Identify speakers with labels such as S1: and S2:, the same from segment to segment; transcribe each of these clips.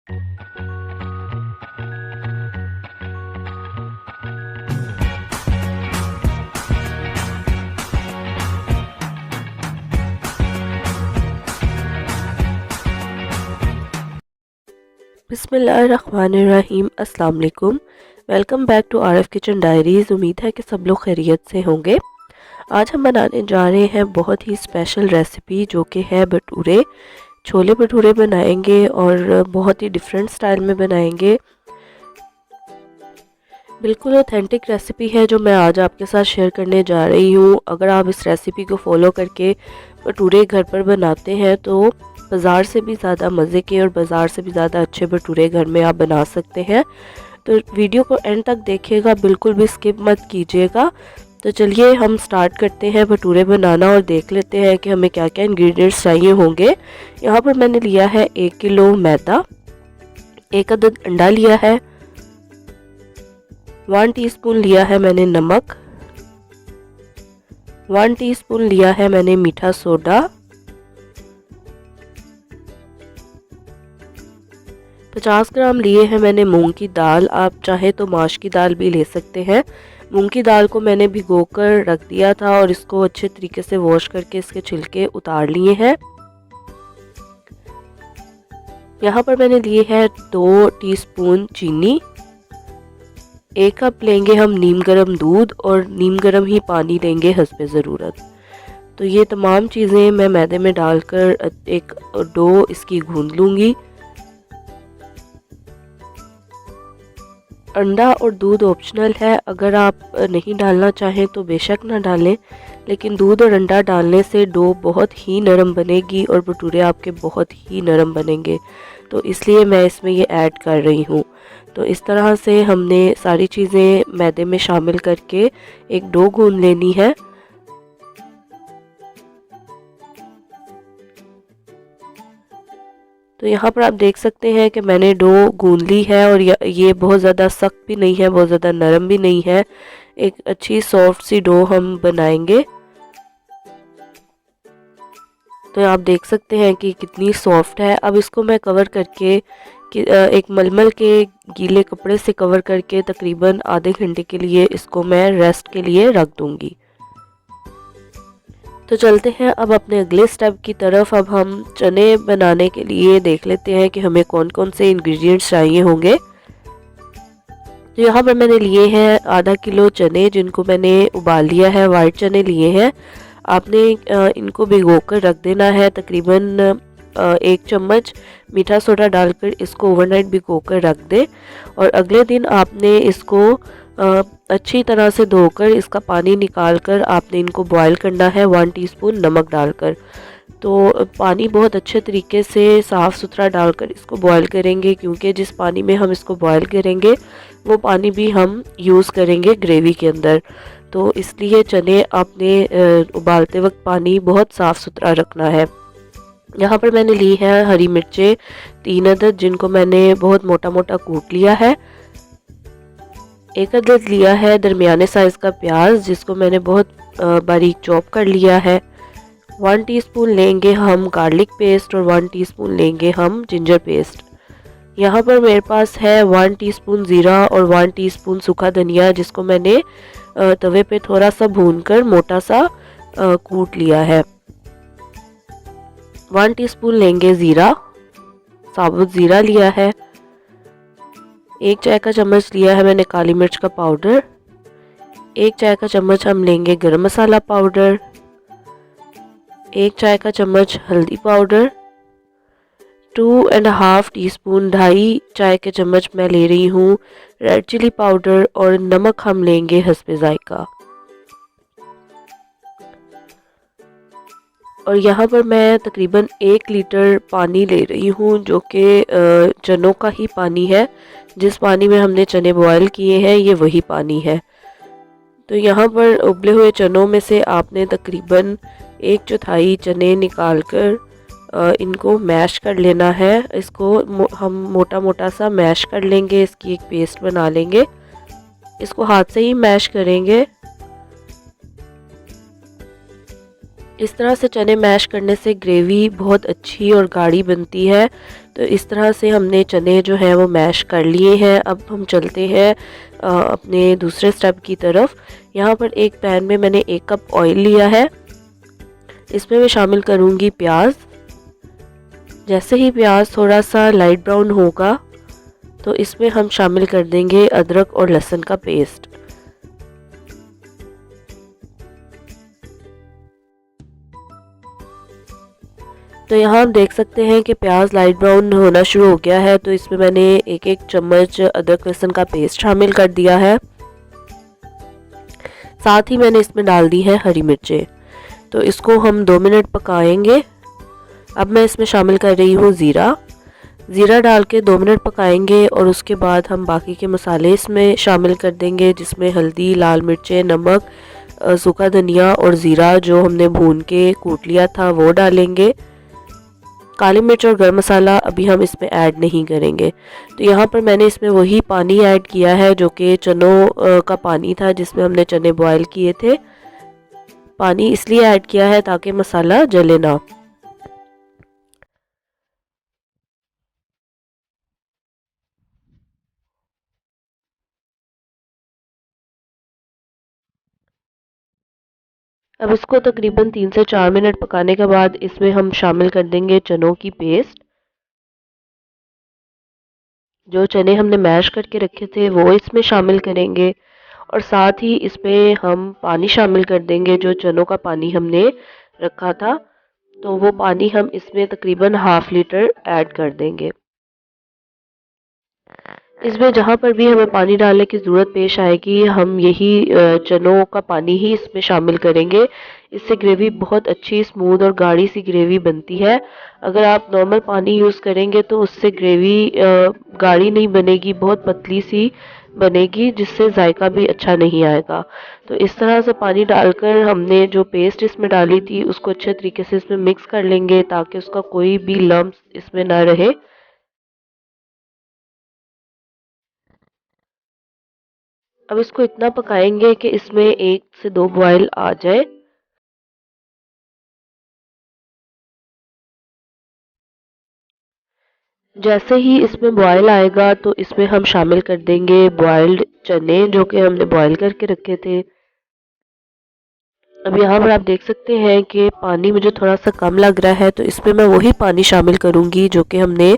S1: बिस्मिल्लाहिर्रहमानिर्रहीम। अस्सलाम वालेकुम। Welcome back to RF kitchen diaries. उम्मीद है कि सब लोग खैरियत से होंगे। आज हम बनाने जा रहे हैं बहुत ही स्पेशल रेसिपी जो कि है भटूरे। छोले भटूरे बनाएंगे और बहुत ही डिफरेंट स्टाइल में बनाएंगे। बिल्कुल ऑथेंटिक रेसिपी है जो मैं आज आपके साथ शेयर करने जा रही हूँ। अगर आप इस रेसिपी को फॉलो करके भटूरे घर पर बनाते हैं तो बाज़ार से भी ज़्यादा मज़े के और बाज़ार से भी ज़्यादा अच्छे भटूरे घर में आप बना सकते हैं। तो वीडियो को एंड तक देखिएगा, बिल्कुल भी स्किप मत कीजिएगा। तो चलिए हम स्टार्ट करते हैं भटूरे बनाना और देख लेते हैं कि हमें क्या क्या इंग्रेडिएंट्स चाहिए होंगे। यहाँ पर मैंने लिया है 1 किलो मैदा, 1 अदद अंडा लिया है, 1 टीस्पून लिया है मैंने नमक, 1 टीस्पून लिया है मैंने मीठा सोडा, 50 ग्राम लिए हैं मैंने मूंग की दाल। आप चाहे तो माश की दाल भी ले सकते हैं। मूंग की दाल को मैंने भिगोकर रख दिया था और इसको अच्छे तरीके से वॉश करके इसके छिलके उतार लिए हैं। यहाँ पर मैंने लिए है 2 टीस्पून चीनी, 1 कप लेंगे हम नीम गर्म दूध और नीम गर्म ही पानी लेंगे हस्बे ज़रूरत। तो ये तमाम चीज़ें मैं मैदे में डालकर एक डो इसकी गूंद लूँगी। अंडा और दूध ऑप्शनल है, अगर आप नहीं डालना चाहें तो बेशक ना डालें, लेकिन दूध और अंडा डालने से डो बहुत ही नरम बनेगी और भटूरे आपके बहुत ही नरम बनेंगे। तो इसलिए मैं इसमें ये ऐड कर रही हूँ। तो इस तरह से हमने सारी चीज़ें मैदे में शामिल करके एक डो गूंद लेनी है। तो यहाँ पर आप देख सकते हैं कि मैंने डो गूंद ली है और ये बहुत ज़्यादा सख्त भी नहीं है, बहुत ज़्यादा नरम भी नहीं है। एक अच्छी सॉफ्ट सी डो हम बनाएंगे। तो आप देख सकते हैं कि कितनी सॉफ्ट है। अब इसको मैं कवर करके एक मलमल के गीले कपड़े से कवर करके तकरीबन आधे घंटे के लिए इसको मैं रेस्ट के लिए रख दूंगी। तो चलते हैं अब अपने अगले स्टेप की तरफ। अब हम चने बनाने के लिए देख लेते हैं कि हमें कौन कौन से इंग्रेडिएंट्स चाहिए होंगे। तो यहाँ पर मैंने लिए हैं आधा किलो चने जिनको मैंने उबाल लिया है। वाइट चने लिए हैं। आपने इनको भिगोकर रख देना है। तकरीबन 1 चम्मच मीठा सोडा डालकर इसको ओवरनाइट भिगोकर रख दें और अगले दिन आपने इसको अच्छी तरह से धोकर इसका पानी निकालकर आपने इनको बॉईल करना है 1 टीस्पून नमक डालकर। तो पानी बहुत अच्छे तरीके से साफ़ सुथरा डालकर इसको बॉईल करेंगे, क्योंकि जिस पानी में हम इसको बॉईल करेंगे वो पानी भी हम यूज़ करेंगे ग्रेवी के अंदर। तो इसलिए चने आपने उबालते वक्त पानी बहुत साफ़ सुथरा रखना है। यहाँ पर मैंने ली है हरी मिर्चें 3 अदद जिनको मैंने बहुत मोटा मोटा कूट लिया है। 1 अदद लिया है दरमियाने साइज़ का प्याज जिसको मैंने बहुत बारीक चॉप कर लिया है। 1 टीस्पून लेंगे हम गार्लिक पेस्ट और 1 टीस्पून लेंगे हम जिंजर पेस्ट। यहाँ पर मेरे पास है 1 टीस्पून ज़ीरा और 1 टीस्पून सूखा धनिया जिसको मैंने तवे पे थोड़ा सा भूनकर मोटा सा कूट लिया है। 1 टीस्पून लेंगे ज़ीरा, साबुत ज़ीरा लिया है। 1 चाय का चम्मच लिया है मैंने काली मिर्च का पाउडर। 1 चाय का चम्मच हम लेंगे गरम मसाला पाउडर। 1 चाय का चम्मच हल्दी पाउडर। 2.5 टीस्पून 2.5 चाय के चम्मच मैं ले रही हूँ रेड चिली पाउडर और नमक हम लेंगे हस्बे जायका। और यहाँ पर मैं तकरीबन 1 लीटर पानी ले रही हूँ जो कि चनों का ही पानी है। जिस पानी में हमने चने बॉयल किए हैं ये वही पानी है। तो यहाँ पर उबले हुए चनों में से आपने तकरीबन 1/4 चने निकालकर इनको मैश कर लेना है। इसको हम मोटा मोटा सा मैश कर लेंगे, इसकी एक पेस्ट बना लेंगे। इसको हाथ से ही मैश करेंगे। इस तरह से चने मैश करने से ग्रेवी बहुत अच्छी और गाढ़ी बनती है। तो इस तरह से हमने चने जो हैं वो मैश कर लिए हैं। अब हम चलते हैं अपने दूसरे स्टेप की तरफ। यहाँ पर एक पैन में मैंने 1 कप ऑयल लिया है। इसमें मैं शामिल करूँगी प्याज। जैसे ही प्याज थोड़ा सा लाइट ब्राउन होगा तो इसमें हम शामिल कर देंगे अदरक और लहसुन का पेस्ट। तो यहाँ हम देख सकते हैं कि प्याज लाइट ब्राउन होना शुरू हो गया है, तो इसमें मैंने 1-1 चम्मच अदरक लहसुन का पेस्ट शामिल कर दिया है। साथ ही मैंने इसमें डाल दी है हरी मिर्चें। तो इसको हम 2 मिनट पकाएंगे। अब मैं इसमें शामिल कर रही हूँ ज़ीरा डाल के 2 मिनट पकाएंगे और उसके बाद हम बाकी के मसाले इसमें शामिल कर देंगे, जिसमें हल्दी, लाल मिर्चें, नमक, सूखा धनिया और ज़ीरा जो हमने भून के कूट लिया था वो डालेंगे। काली मिर्च और गरम मसाला अभी हम इसमें ऐड नहीं करेंगे। तो यहाँ पर मैंने इसमें वही पानी ऐड किया है जो कि चनों का पानी था जिसमें हमने चने बॉयल किए थे। पानी इसलिए ऐड किया है ताकि मसाला जले ना। अब इसको तकरीबन 3 से 4 मिनट पकाने के बाद इसमें हम शामिल कर देंगे चनों की पेस्ट। जो चने हमने मैश करके रखे थे वो इसमें शामिल करेंगे और साथ ही इसमें हम पानी शामिल कर देंगे, जो चनों का पानी हमने रखा था। तो वो पानी हम इसमें तकरीबन ½ लीटर ऐड कर देंगे। इसमें जहाँ पर भी हमें पानी डालने की ज़रूरत पेश आएगी हम यही चनों का पानी ही इसमें शामिल करेंगे। इससे ग्रेवी बहुत अच्छी स्मूथ और गाढ़ी सी ग्रेवी बनती है। अगर आप नॉर्मल पानी यूज़ करेंगे तो उससे ग्रेवी गाढ़ी नहीं बनेगी, बहुत पतली सी बनेगी जिससे जायका भी अच्छा नहीं आएगा। तो इस तरह से पानी डालकर हमने जो पेस्ट इसमें डाली थी उसको अच्छे तरीके से इसमें मिक्स कर लेंगे ताकि उसका कोई भी लम्स इसमें ना रहे। अब इसको इतना पकाएंगे कि इसमें 1 से 2 बॉयल आ जाए। जैसे ही इसमें बॉयल आएगा तो इसमें हम शामिल कर देंगे बॉइल्ड चने जो कि हमने बॉयल करके रखे थे। अब यहाँ पर आप देख सकते हैं कि पानी मुझे थोड़ा सा कम लग रहा है, तो इसमें मैं वही पानी शामिल करूँगी जो कि हमने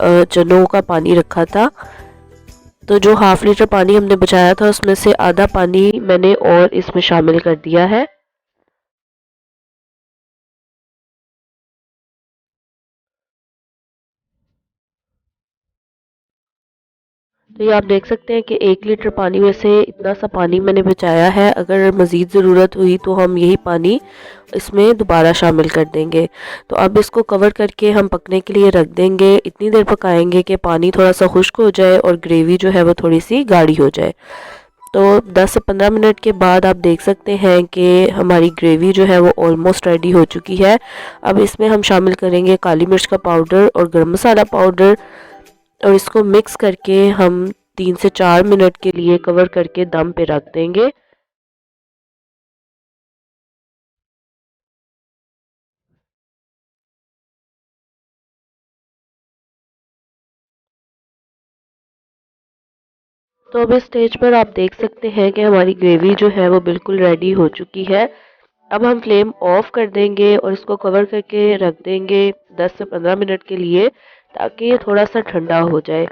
S1: चनों का पानी रखा था। तो जो ½ लीटर पानी हमने बचाया था उसमें से आधा पानी मैंने और इसमें शामिल कर दिया है। तो ये आप देख सकते हैं कि 1 लीटर पानी में से इतना सा पानी मैंने बचाया है। अगर मज़ीद ज़रूरत हुई तो हम यही पानी इसमें दोबारा शामिल कर देंगे। तो अब इसको कवर करके हम पकने के लिए रख देंगे। इतनी देर पकाएंगे कि पानी थोड़ा सा खुश्क हो जाए और ग्रेवी जो है वो थोड़ी सी गाढ़ी हो जाए। तो 10 से 15 मिनट के बाद आप देख सकते हैं कि हमारी ग्रेवी जो है वो ऑलमोस्ट रेडी हो चुकी है। अब इसमें हम शामिल करेंगे काली मिर्च का पाउडर और गरम मसाला पाउडर और इसको मिक्स करके हम 3 से 4 मिनट के लिए कवर करके दम पे रख देंगे। तो अब इस स्टेज पर आप देख सकते हैं कि हमारी ग्रेवी जो है वो बिल्कुल रेडी हो चुकी है। अब हम फ्लेम ऑफ कर देंगे और इसको कवर करके रख देंगे 10 से 15 मिनट के लिए ताकि ये थोड़ा सा ठंडा हो जाए।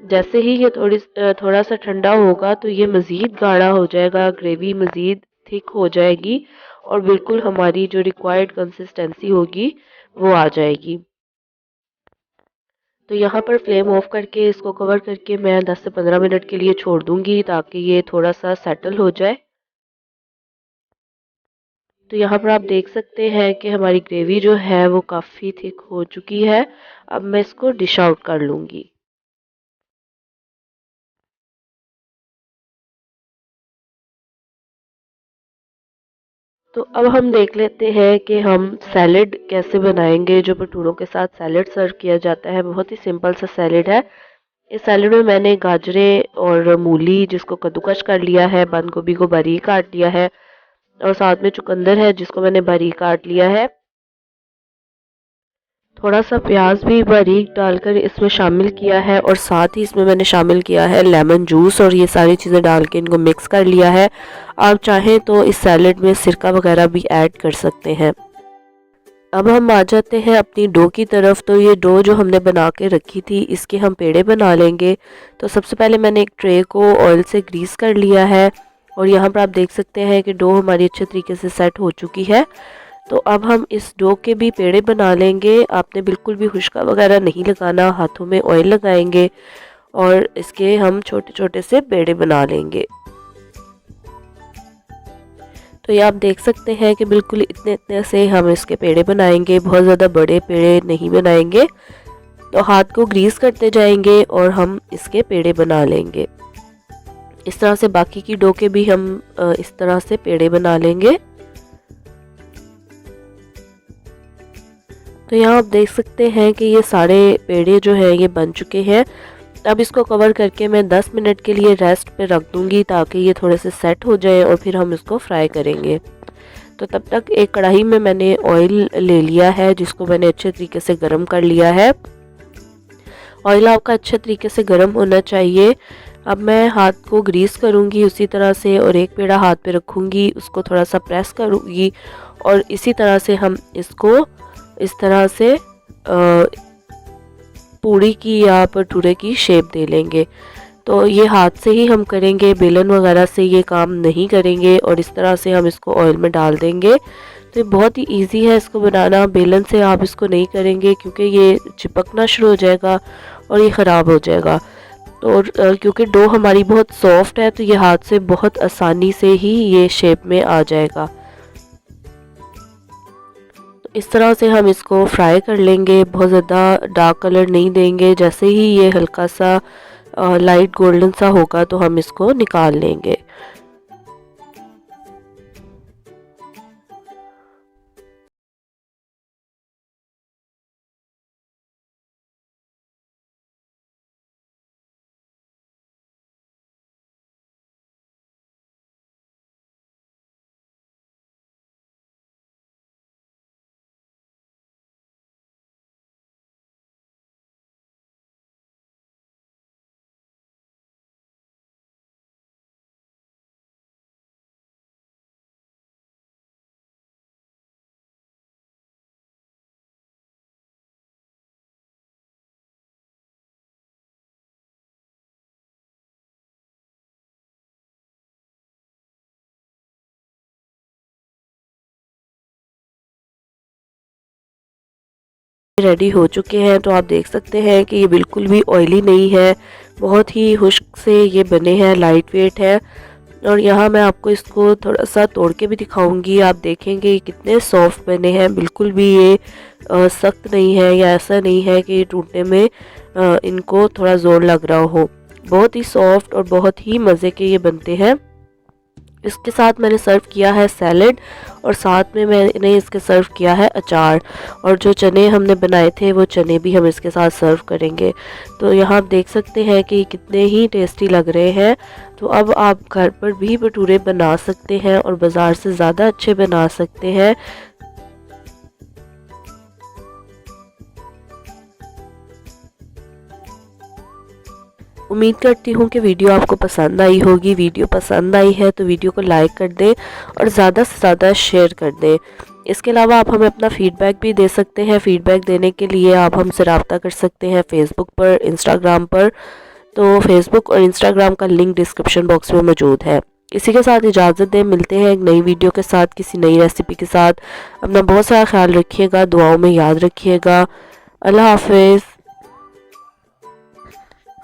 S1: जैसे ही ये थोड़ा सा ठंडा होगा तो ये मज़ीद गाढ़ा हो जाएगा, ग्रेवी मज़ीद थिक हो जाएगी और बिल्कुल हमारी जो रिक्वायर्ड कंसिस्टेंसी होगी वो आ जाएगी। तो यहाँ पर फ्लेम ऑफ करके इसको कवर करके मैं 10 से 15 मिनट के लिए छोड़ दूँगी ताकि ये थोड़ा सा सेटल हो जाए। तो यहाँ पर आप देख सकते हैं कि हमारी ग्रेवी जो है वो काफ़ी थिक हो चुकी है। अब मैं इसको डिश आउट कर लूँगी। तो अब हम देख लेते हैं कि हम सैलेड कैसे बनाएंगे। जो भटूरों के साथ सैलेड सर्व किया जाता है, बहुत ही सिंपल सा सैलेड है। इस सैलेड में मैंने गाजरें और मूली जिसको कद्दूकस कर लिया है, बंद गोभी को बारीक काट लिया है और साथ में चुकंदर है जिसको मैंने बारीक काट लिया है। थोड़ा सा प्याज भी बारीक डालकर इसमें शामिल किया है और साथ ही इसमें मैंने शामिल किया है लेमन जूस और ये सारी चीज़ें डाल के इनको मिक्स कर लिया है। आप चाहें तो इस सैलेड में सिरका वगैरह भी ऐड कर सकते हैं। अब हम आ जाते हैं अपनी डो की तरफ। तो ये डो जो हमने बना के रखी थी इसके हम पेड़े बना लेंगे। तो सबसे पहले मैंने एक ट्रे को ऑयल से ग्रीस कर लिया है और यहाँ पर आप देख सकते हैं कि डो हमारी अच्छे तरीके से सेट हो चुकी है। तो अब हम इस डो के भी पेड़े बना लेंगे। आपने बिल्कुल भी खुशका वगैरह नहीं लगाना, हाथों में ऑयल लगाएंगे और इसके हम छोटे छोटे से पेड़े बना लेंगे। तो ये आप देख सकते हैं कि बिल्कुल इतने इतने से हम इसके पेड़े बनाएंगे, बहुत ज़्यादा बड़े पेड़े नहीं बनाएंगे। तो हाथ को ग्रीस करते जाएंगे और हम इसके पेड़े बना लेंगे। इस तरह से बाकी की डो के भी हम इस तरह से पेड़े बना लेंगे। तो यहाँ आप देख सकते हैं कि ये सारे पेड़े जो है ये बन चुके हैं। अब इसको कवर करके मैं 10 मिनट के लिए रेस्ट पे रख दूँगी ताकि ये थोड़े से सेट हो जाए और फिर हम इसको फ्राई करेंगे। तो तब तक एक कढ़ाई में मैंने ऑयल ले लिया है जिसको मैंने अच्छे तरीके से गर्म कर लिया है। ऑयल आपका अच्छे तरीके से गर्म होना चाहिए। अब मैं हाथ को ग्रीस करूँगी उसी तरह से और एक पेड़ा हाथ पे रखूँगी, उसको थोड़ा सा प्रेस करूँगी और इसी तरह से हम इसको इस तरह से पूड़ी की या भटूरे की शेप दे लेंगे। तो ये हाथ से ही हम करेंगे, बेलन वगैरह से ये काम नहीं करेंगे और इस तरह से हम इसको ऑयल में डाल देंगे। तो ये बहुत ही इजी है इसको बनाना। बेलन से आप इसको नहीं करेंगे क्योंकि ये चिपकना शुरू हो जाएगा और ये ख़राब हो जाएगा। तो क्योंकि डो हमारी बहुत सॉफ्ट है तो ये हाथ से बहुत आसानी से ही ये शेप में आ जाएगा। तो इस तरह से हम इसको फ्राई कर लेंगे, बहुत ज़्यादा डार्क कलर नहीं देंगे। जैसे ही ये हल्का सा लाइट गोल्डन सा होगा तो हम इसको निकाल लेंगे। रेडी हो चुके हैं। तो आप देख सकते हैं कि ये बिल्कुल भी ऑयली नहीं है, बहुत ही खुश्क से ये बने हैं, लाइट वेट है। और यहाँ मैं आपको इसको थोड़ा सा तोड़ के भी दिखाऊंगी। आप देखेंगे कितने सॉफ्ट बने हैं, बिल्कुल भी ये सख्त नहीं है या ऐसा नहीं है कि टूटने में इनको थोड़ा ज़ोर लग रहा हो। बहुत ही सॉफ्ट और बहुत ही मज़े के ये बनते हैं। इसके साथ मैंने सर्व किया है सैलेड और साथ में मैंने इसके सर्व किया है अचार। और जो चने हमने बनाए थे वो चने भी हम इसके साथ सर्व करेंगे। तो यहाँ आप देख सकते हैं कि कितने ही टेस्टी लग रहे हैं। तो अब आप घर पर भी भटूरे बना सकते हैं और बाज़ार से ज़्यादा अच्छे बना सकते हैं। उम्मीद करती हूँ कि वीडियो आपको पसंद आई होगी। वीडियो पसंद आई है तो वीडियो को लाइक कर दें और ज़्यादा से ज़्यादा शेयर कर दें। इसके अलावा आप हमें अपना फ़ीडबैक भी दे सकते हैं। फ़ीडबैक देने के लिए आप हमसे रब्ता कर सकते हैं फ़ेसबुक पर, इंस्टाग्राम पर। तो फ़ेसबुक और इंस्टाग्राम का लिंक डिस्क्रिप्शन बॉक्स में मौजूद है। इसी के साथ इजाज़त दें, मिलते हैं एक नई वीडियो के साथ, किसी नई रेसिपी के साथ। अपना बहुत सारा ख्याल रखिएगा, दुआओं में याद रखिएगा। अल्लाह हाफ़िज़।